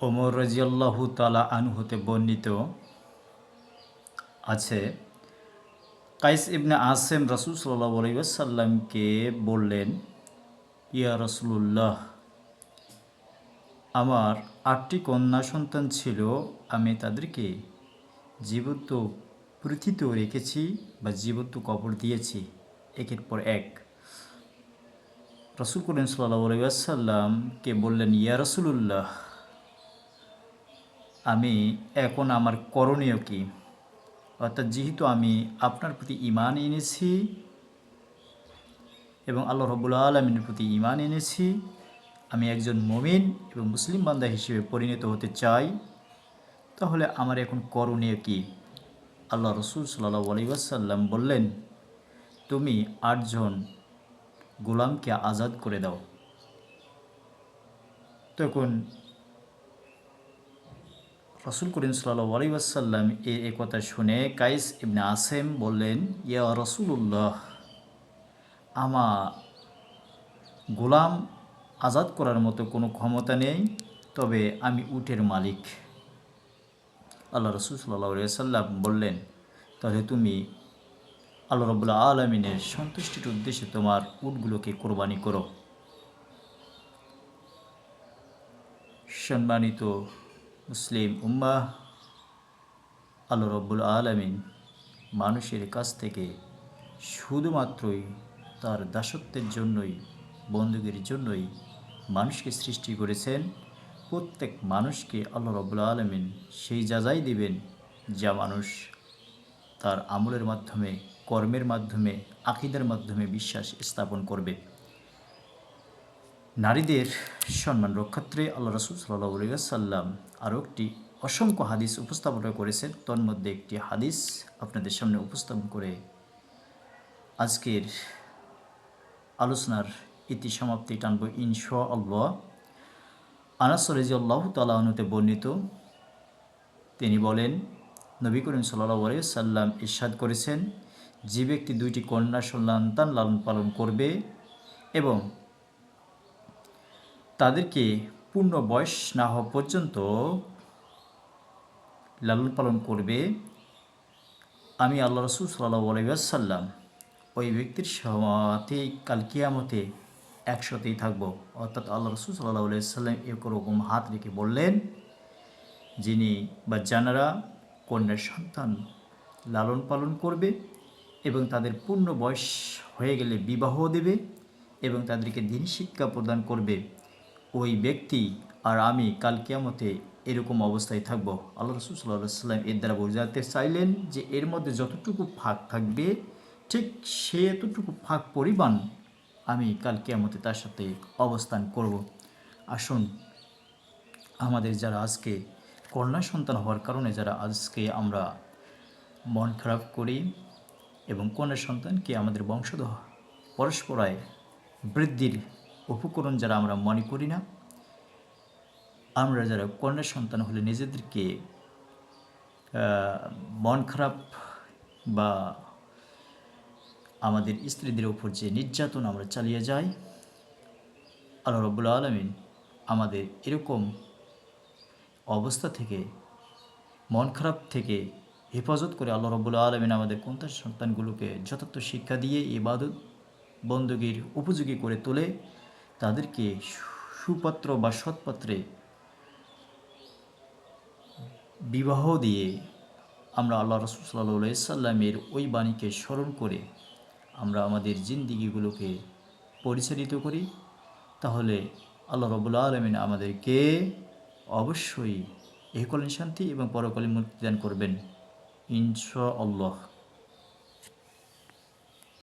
ওমর রাদিয়াল্লাহু তাআলা আনহু হতে বর্ণিত আছে, কাইস ইবনে আসেম রাসূল সাল্লাল্লাহু আলাইহি ওয়াসাল্লামকে বললেন, ইয়া রাসূলুল্লাহ, আমার ৮টি কন্যা সন্তান ছিল, আমি তাদেরকে জীবন্ত পৃথিবীতে রেখেছি বা জীবন্ত কবর দিয়েছি একের পর এক। রাসূল করিম সাল্লাল্লাহু আলাইহি ওয়াসাল্লামকে বললেন, ইয়া রাসূলুল্লাহ, আমি এখন আমার করণীয় কি? অর্থাৎ যেহেতু আমি আপনার প্রতি ঈমান এনেছি এবং আল্লাহ রাব্বুল আলামিনের প্রতি ঈমান এনেছি, আমি একজন মুমিন এবং মুসলিম বান্দা হিসেবে পরিণত হতে চাই, তাহলে আমার এখন করণীয় কি? আল্লাহ রসুল সাল্লাল্লাহু আলাইহি ওয়াসাল্লাম বললেন, তুমি ৮ জন গোলামকে আজাদ করে দাও। তখন রাসূল করিম সাল্লাল্লাহু আলাইহি ওয়াসাল্লাম এই কথা শুনে কাইস ইবনে আসেম বললেন, ইয়া রাসূলুল্লাহ, আমার গোলাম আজাদ করার মতো কোনো ক্ষমতা নেই, তবে আমি উটের মালিক। আল্লাহ রসুল সাল্লাল্লাহু আলাইহি ওয়াসাল্লাম বললেন, তাহলে তুমি আল্লাহ রাব্বুল আলামিনের সন্তুষ্টির উদ্দেশ্যে তোমার উটগুলোকে কোরবানি করো। সম্মানিত মুসলিম উম্মাহ, আল্লাহ রাব্বুল আলামিন মানুষের কাছ থেকে শুধুমাত্রই তার দাসত্বের জন্যই, বন্দুকের জন্যই মানুষকে সৃষ্টি করেছেন। প্রত্যেক মানুষকে আল্লাহ রাব্বুল আলামিন সেই যাজাই দিবেন যা মানুষ তার আমলের মাধ্যমে, কর্মের মাধ্যমে, আকীদার মাধ্যমে বিশ্বাস স্থাপন করবে। নারীদের সম্মান রক্ষার্থে আল্লাহ রাসূল সাল্লাল্লাহু আলাইহি ওয়াসাল্লাম আরও একটি অসংখ্য হাদিস উপস্থাপন করেছেন। তন্মধ্যে একটি হাদিস আপনাদের সামনে উপস্থাপন করে আজকের আলোচনার ইতি সমাপ্তি টানব ইনশাআল্লাহ। আনাস রাদিয়াল্লাহু তাআলা আনহু বর্ণিত, তিনি বলেন, নবী করিম সাল্লাল্লাহু আলাইহি ওয়াসাল্লাম ইরশাদ করেছেন, যে ব্যক্তি 2টি কন্যা সন্তান লালন পালন করবে এবং তাদেরকে পূর্ণ বয়স না হওয়া পর্যন্ত লালন পালন করবে, আমি আল্লাহ রাসূল সাল্লাল্লাহু আলাইহি ওয়াসাল্লাম ওই ব্যক্তির সাথে কাল কিয়ামতে একসাথেই থাকবো। অর্থাৎ আল্লাহ রাসূল সাল্লাল্লাহু আলাইহি ওয়াসাল্লাম এরকম হাত রেখে বললেন, যিনি বা যারা কন্যার সন্তান লালন পালন করবে এবং তাদের পূর্ণ বয়স হয়ে গেলে বিবাহ দেবে এবং তাদেরকে দ্বীন শিক্ষা প্রদান করবে, ওই ব্যক্তি আর আমি কাল কিয়ামতে এরকম অবস্থায় থাকব। আল্লাহ রাসূল সাল্লাল্লাহু আলাইহি ওয়াসাল্লাম এর দ্বারা বোঝাতে চাইলেন যে এর মধ্যে যতটুকু ফাঁক থাকবে, ঠিক সে এতটুকু ফাঁক পরিমাণ আমি কাল কিয়ামতে তার সাথে অবস্থান করব। আসুন, আমাদের যারা আজকে কন্যা সন্তান হওয়ার কারণে যারা আজকে আমরা মন খারাপ করি এবং কন্যা সন্তানকে আমাদের বংশধর পরস্পরায় বৃদ্ধির উপকরণ যারা আমরা মনে করি না, আমরা যারা কন্যা সন্তান হলে নিজেদেরকে মন খারাপ বা আমাদের স্ত্রীদের উপর যে নির্যাতন আমরা চালিয়ে যাই, আল্লাহ রাব্বুল আলামিন আমাদের এরকম অবস্থা থেকে, মন খারাপ থেকে হেফাজত করে আল্লাহ রাব্বুল আলামিন আমাদের কন্যা সন্তানগুলোকে যথার্থ শিক্ষা দিয়ে ইবাদত বন্দীর উপযোগী করে তোলে, তাদেরকে সুপাত্র বা সৎপাত্রে বিবাহ দিয়ে আমরা আল্লাহ রাসূল সাল্লাল্লাহু আলাইহি ওয়াসাল্লামের ওই বাণীকে স্মরণ করে আমরা আমাদের জিন্দিগিগুলোকে পরিচালিত করি, তাহলে আল্লাহ রাব্বুল আলামিন আমাদেরকে অবশ্যই ইহকালীন শান্তি এবং পরকালীন মুক্তি দান করবেন ইনশাআল্লাহ।